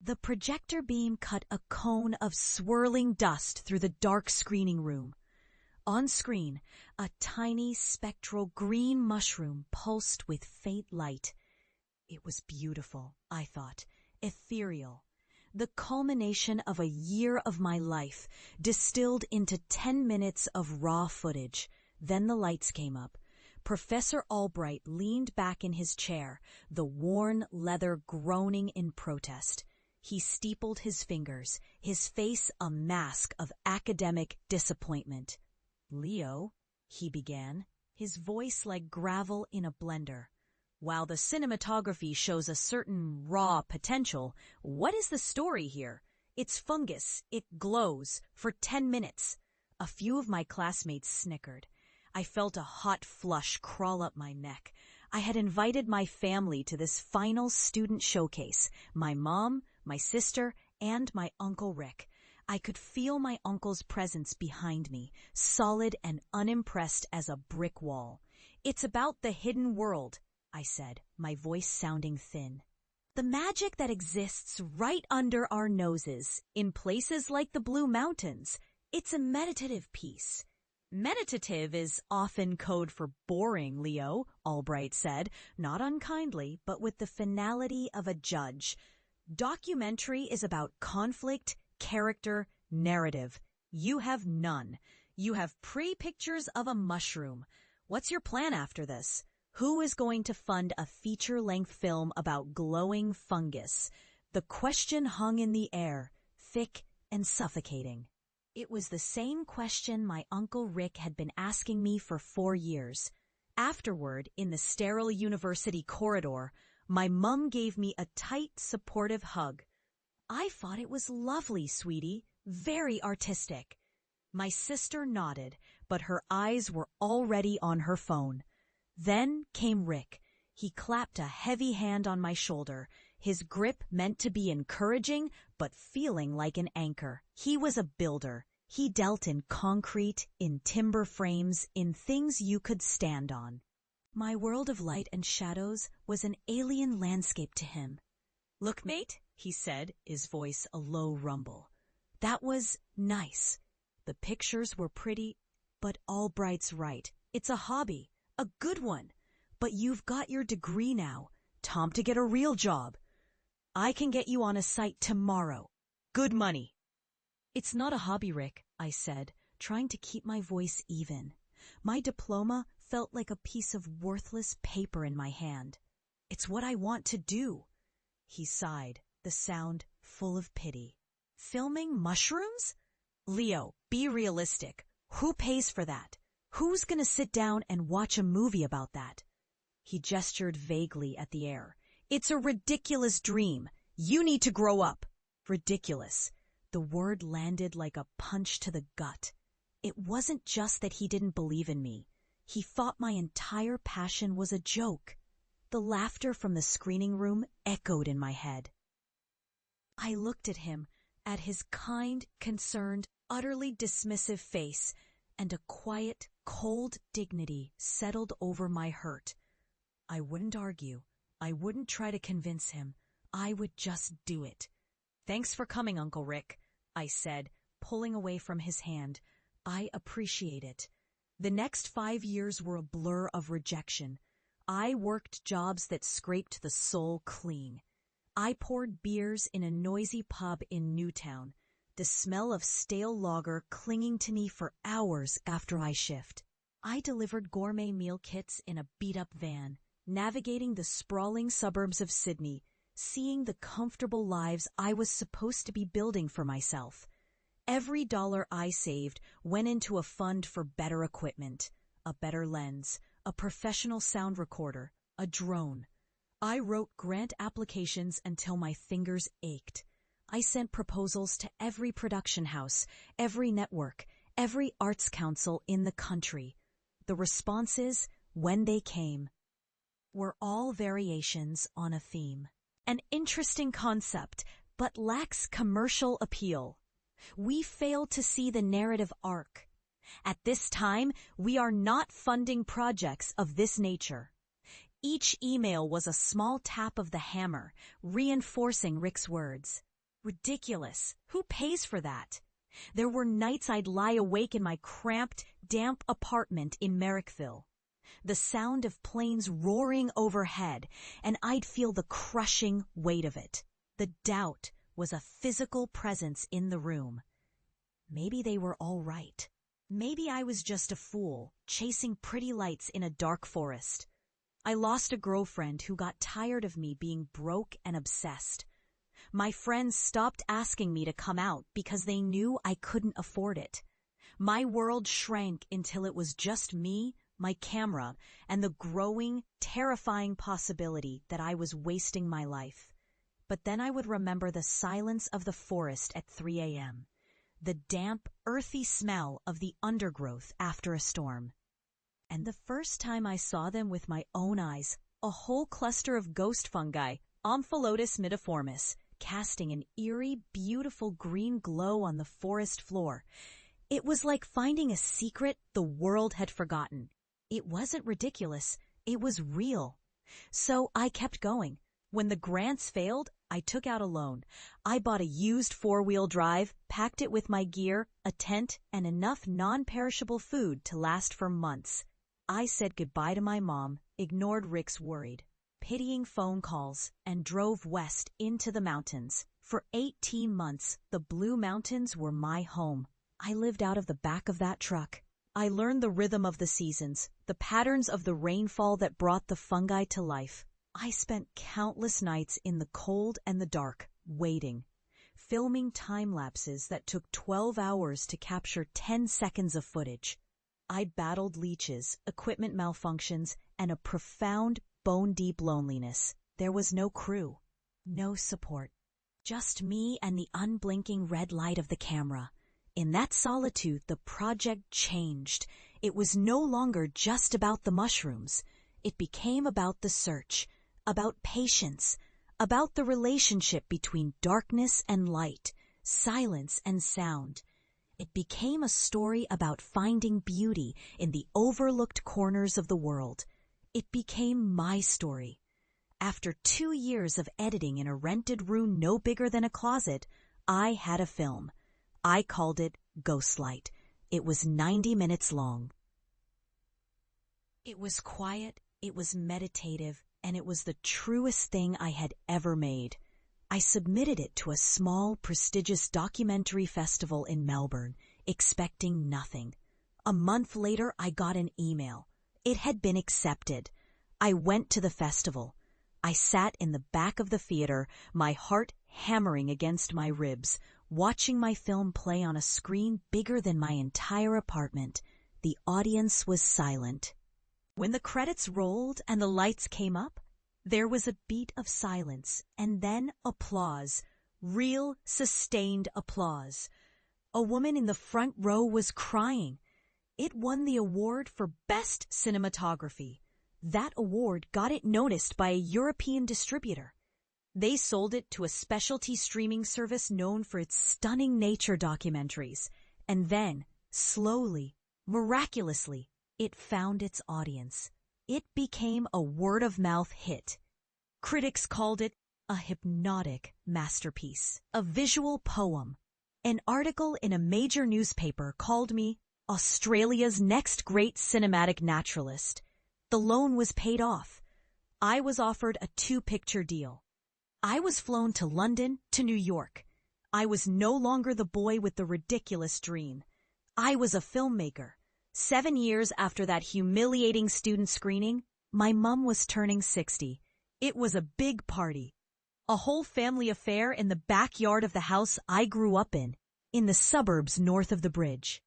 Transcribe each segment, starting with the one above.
The projector beam cut a cone of swirling dust through the dark screening room. On screen, a tiny spectral green mushroom pulsed with faint light. It was beautiful, I thought, ethereal. The culmination of a year of my life, distilled into 10 minutes of raw footage. Then the lights came up. Professor Albright leaned back in his chair, the worn leather groaning in protest. He steepled his fingers, his face a mask of academic disappointment. "Leo," he began, his voice like gravel in a blender. "While the cinematography shows a certain raw potential, what is the story here? It's fungus. It glows for 10 minutes. A few of my classmates snickered. I felt a hot flush crawl up my neck. I had invited my family to this final student showcase, my mom, my sister, and my Uncle Rick. I could feel my uncle's presence behind me, solid and unimpressed as a brick wall. "It's about the hidden world," I said, my voice sounding thin. "The magic that exists right under our noses, in places like the Blue Mountains. It's a meditative piece." "Meditative is often code for boring, Leo," Albright said, not unkindly, but with the finality of a judge. "Documentary is about conflict, character, narrative. You have none. You have pre-pictures of a mushroom. What's your plan after this? Who is going to fund a feature-length film about glowing fungus?" The question hung in the air, thick and suffocating. It was the same question my Uncle Rick had been asking me for 4 years. Afterward, in the sterile university corridor, my mum gave me a tight, supportive hug. "I thought it was lovely, sweetie. Very artistic." My sister nodded, but her eyes were already on her phone. Then came Rick. He clapped a heavy hand on my shoulder, his grip meant to be encouraging, but feeling like an anchor. He was a builder. He dealt in concrete, in timber frames, in things you could stand on. My world of light and shadows was an alien landscape to him. "Look, mate," he said, his voice a low rumble. That was nice. The pictures were pretty, but Albright's right. It's a hobby, a good one. But you've got your degree now. Time to get a real job. I can get you on a site tomorrow. Good money." "It's not a hobby, Rick," I said, trying to keep my voice even. My diploma felt like a piece of worthless paper in my hand. "It's what I want to do." He sighed, the sound full of pity. "Filming mushrooms? Leo, be realistic. Who pays for that? Who's gonna sit down and watch a movie about that?" He gestured vaguely at the air. "It's a ridiculous dream. You need to grow up." Ridiculous. The word landed like a punch to the gut. It wasn't just that he didn't believe in me. He thought my entire passion was a joke. The laughter from the screening room echoed in my head. I looked at him, at his kind, concerned, utterly dismissive face, and a quiet, cold dignity settled over my hurt. I wouldn't argue. I wouldn't try to convince him. I would just do it. "Thanks for coming, Uncle Rick," I said, pulling away from his hand. "I appreciate it." The next 5 years were a blur of rejection. I worked jobs that scraped the soul clean. I poured beers in a noisy pub in Newtown, the smell of stale lager clinging to me for hours after I shift. I delivered gourmet meal kits in a beat-up van, navigating the sprawling suburbs of Sydney, seeing the comfortable lives I was supposed to be building for myself. Every dollar I saved went into a fund for better equipment, a better lens, a professional sound recorder, a drone. I wrote grant applications until my fingers ached. I sent proposals to every production house, every network, every arts council in the country. The responses, when they came, were all variations on a theme. An interesting concept, but lacks commercial appeal. We fail to see the narrative arc. At this time, we are not funding projects of this nature. Each email was a small tap of the hammer, reinforcing Rick's words. Ridiculous. Who pays for that? There were nights I'd lie awake in my cramped, damp apartment in Merrickville. The sound of planes roaring overhead, and I'd feel the crushing weight of it. The doubt was a physical presence in the room. Maybe they were all right. Maybe I was just a fool, chasing pretty lights in a dark forest. I lost a girlfriend who got tired of me being broke and obsessed. My friends stopped asking me to come out because they knew I couldn't afford it. My world shrank until it was just me, my camera, and the growing, terrifying possibility that I was wasting my life. But then I would remember the silence of the forest at 3 a.m., the damp, earthy smell of the undergrowth after a storm. And the first time I saw them with my own eyes, a whole cluster of ghost fungi, Omphallotus middiformis, casting an eerie, beautiful green glow on the forest floor. It was like finding a secret the world had forgotten. It wasn't ridiculous, it was real. So I kept going. When the grants failed, I took out a loan. I bought a used 4-wheel drive, packed it with my gear, a tent, and enough non-perishable food to last for months. I said goodbye to my mom, ignored Rick's worried, pitying phone calls, and drove west into the mountains. For 18 months, the Blue Mountains were my home. I lived out of the back of that truck. I learned the rhythm of the seasons, the patterns of the rainfall that brought the fungi to life. I spent countless nights in the cold and the dark, waiting, filming time lapses that took 12 hours to capture 10 seconds of footage. I battled leeches, equipment malfunctions, and a profound, bone-deep loneliness. There was no crew, no support, just me and the unblinking red light of the camera. In that solitude, the project changed. It was no longer just about the mushrooms. It became about the search, about patience, about the relationship between darkness and light, silence and sound. It became a story about finding beauty in the overlooked corners of the world. It became my story. After 2 years of editing in a rented room no bigger than a closet, I had a film. I called it Ghostlight. It was 90 minutes long. It was quiet, it was meditative, and it was the truest thing I had ever made. I submitted it to a small, prestigious documentary festival in Melbourne, expecting nothing. A month later, I got an email. It had been accepted. I went to the festival. I sat in the back of the theater, my heart hammering against my ribs, watching my film play on a screen bigger than my entire apartment. The audience was silent. When the credits rolled and the lights came up, there was a beat of silence, and then applause, real, sustained applause. A woman in the front row was crying. It won the award for Best Cinematography. That award got it noticed by a European distributor. They sold it to a specialty streaming service known for its stunning nature documentaries. And then, slowly, miraculously, it found its audience. It became a word-of-mouth hit. Critics called it a hypnotic masterpiece, a visual poem. An article in a major newspaper called me Australia's next great cinematic naturalist. The loan was paid off. I was offered a 2-picture deal. I was flown to London, to New York. I was no longer the boy with the ridiculous dream. I was a filmmaker. 7 years after that humiliating student screening, my mom was turning 60. It was a big party. A whole family affair in the backyard of the house I grew up in the suburbs north of the bridge.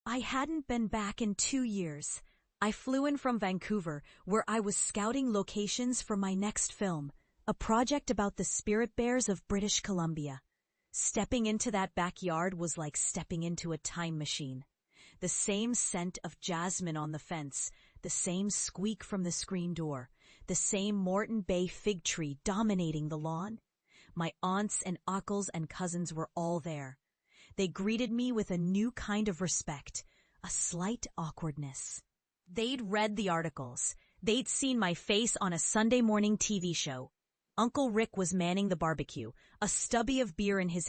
I hadn't been back in 2 years. I flew in from Vancouver, where I was scouting locations for my next film, a project about the spirit bears of British Columbia. Stepping into that backyard was like stepping into a time machine. The same scent of jasmine on the fence, the same squeak from the screen door, the same Moreton Bay fig tree dominating the lawn. My aunts and uncles and cousins were all there. They greeted me with a new kind of respect, a slight awkwardness. They'd read the articles. They'd seen my face on a Sunday morning TV show. Uncle Rick was manning the barbecue, a stubby of beer in his